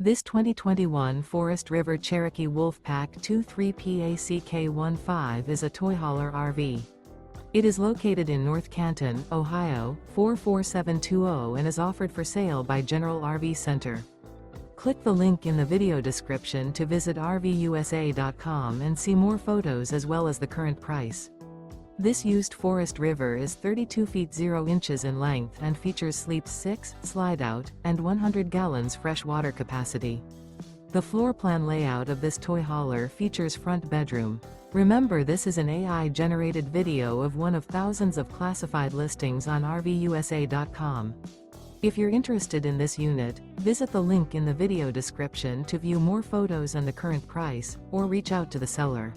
This 2021 Forest River Cherokee Wolfpack 23PACK15 is a toy hauler RV. It is located in North Canton, Ohio, 44720 and is offered for sale by General RV Center. Click the link in the video description to visit RVUSA.com and see more photos as well as the current price. This used Forest River is 32 feet 0 inches in length and features sleeps 6, slide-out, and 100 gallons fresh water capacity. The floor plan layout of this toy hauler features front bedroom. Remember, this is an AI-generated video of one of thousands of classified listings on RVUSA.com. If you're interested in this unit, visit the link in the video description to view more photos and the current price, or reach out to the seller.